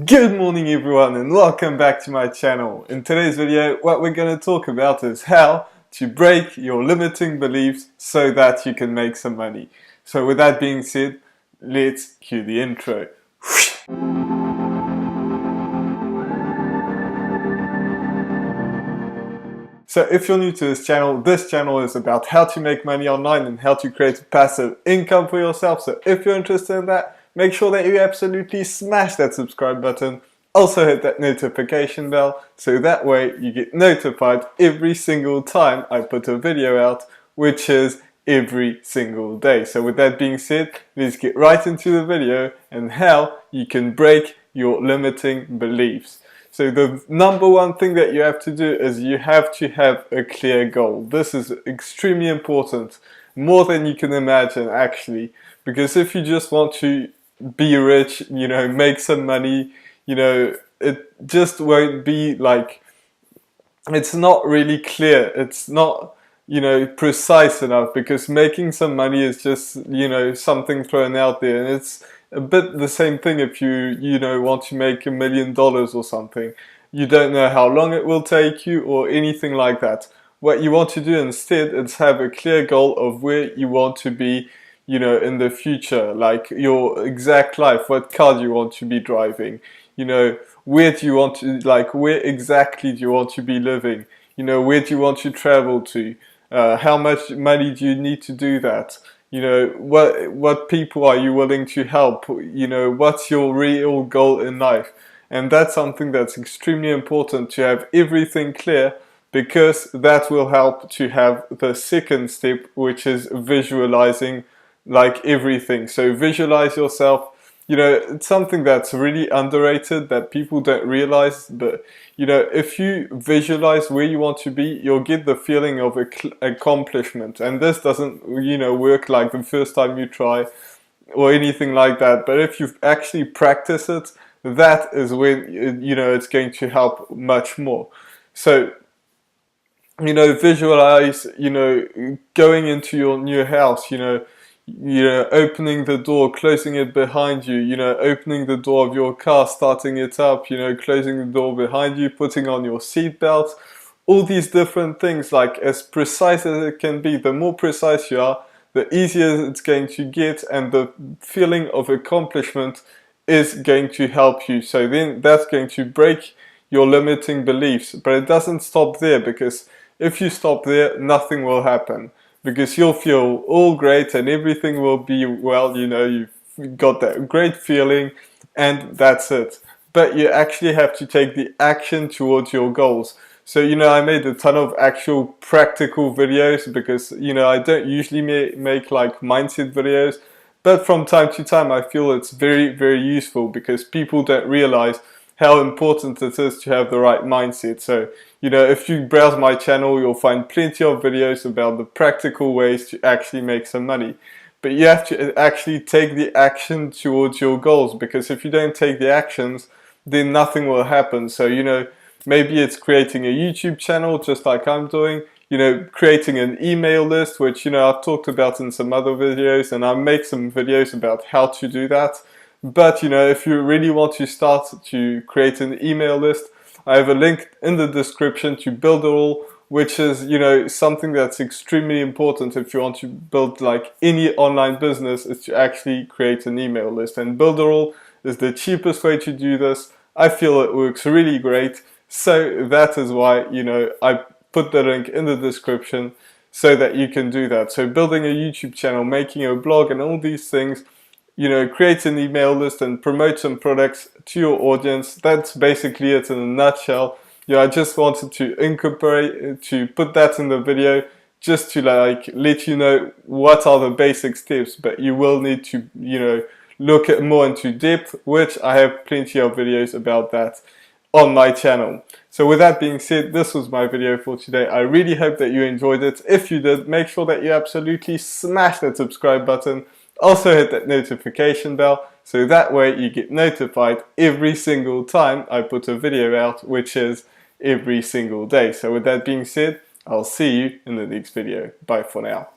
Good morning everyone and welcome back to my channel. In today's video what we're going to talk about is how to break your limiting beliefs so that you can make some money. So with that being said, let's cue the intro. So if you're new to this channel is about how to make money online and how to create a passive income for yourself. So if you're interested in that, make sure that you absolutely smash that subscribe button. Also hit that notification bell so that way you get notified every single time I put a video out, which is every single day. So with that being said, let's get right into the video and how you can break your limiting beliefs. So the number one thing that you have to do is you have to have a clear goal. This is extremely important, more than you can imagine actually, because if you just want to be rich, make some money, it just won't be like, it's not really clear, it's not, precise enough, because making some money is just, something thrown out there, and it's a bit the same thing if you want to make $1 million or something. You don't know how long it will take you or anything like that. What you want to do instead is have a clear goal of where you want to be, in the future, like your exact life, what car do you want to be driving, where do you want to, where exactly do you want to be living, where do you want to travel to, how much money do you need to do that, what people are you willing to help, what's your real goal in life. And that's something that's extremely important to have everything clear, because that will help to have the second step, which is visualizing everything. So visualize yourself. It's something that's really underrated that people don't realize, but if you visualize where you want to be, you'll get the feeling of accomplishment. And this doesn't work like the first time you try or anything like that, but if you actually practice it, that is when it's going to help much more. So visualize going into your new house, opening the door, closing it behind you, opening the door of your car, starting it up, closing the door behind you, putting on your seatbelt, all these different things, like as precise as it can be. The more precise you are, the easier it's going to get, and the feeling of accomplishment is going to help you. So then that's going to break your limiting beliefs. But it doesn't stop there, because if you stop there, nothing will happen. Because you'll feel all great and everything will be well, you've got that great feeling and that's it. But you actually have to take the action towards your goals. So, I made a ton of actual practical videos because, I don't usually make like mindset videos. But from time to time, I feel it's very, very useful, because people don't realize how important it is to have the right mindset. So, if you browse my channel, you'll find plenty of videos about the practical ways to actually make some money. But you have to actually take the action towards your goals, because if you don't take the actions, then nothing will happen. So, maybe it's creating a YouTube channel, just like I'm doing, creating an email list, which, I've talked about in some other videos, and I make some videos about how to do that. But, if you really want to start to create an email list, I have a link in the description to Builderall, which is, something that's extremely important if you want to build like any online business, is to actually create an email list. And Builderall is the cheapest way to do this. I feel it works really great. So that is why, I put the link in the description so that you can do that. So building a YouTube channel, making a blog and all these things, create an email list and promote some products to your audience. That's basically it in a nutshell. I just wanted to incorporate, to put that in the video, just to let you know what are the basic steps, but you will need to, look at more into depth, which I have plenty of videos about that on my channel. So with that being said, this was my video for today. I really hope that you enjoyed it. If you did, make sure that you absolutely smash that subscribe button. Also hit that notification bell, so that way you get notified every single time I put a video out, which is every single day. So with that being said, I'll see you in the next video. Bye for now.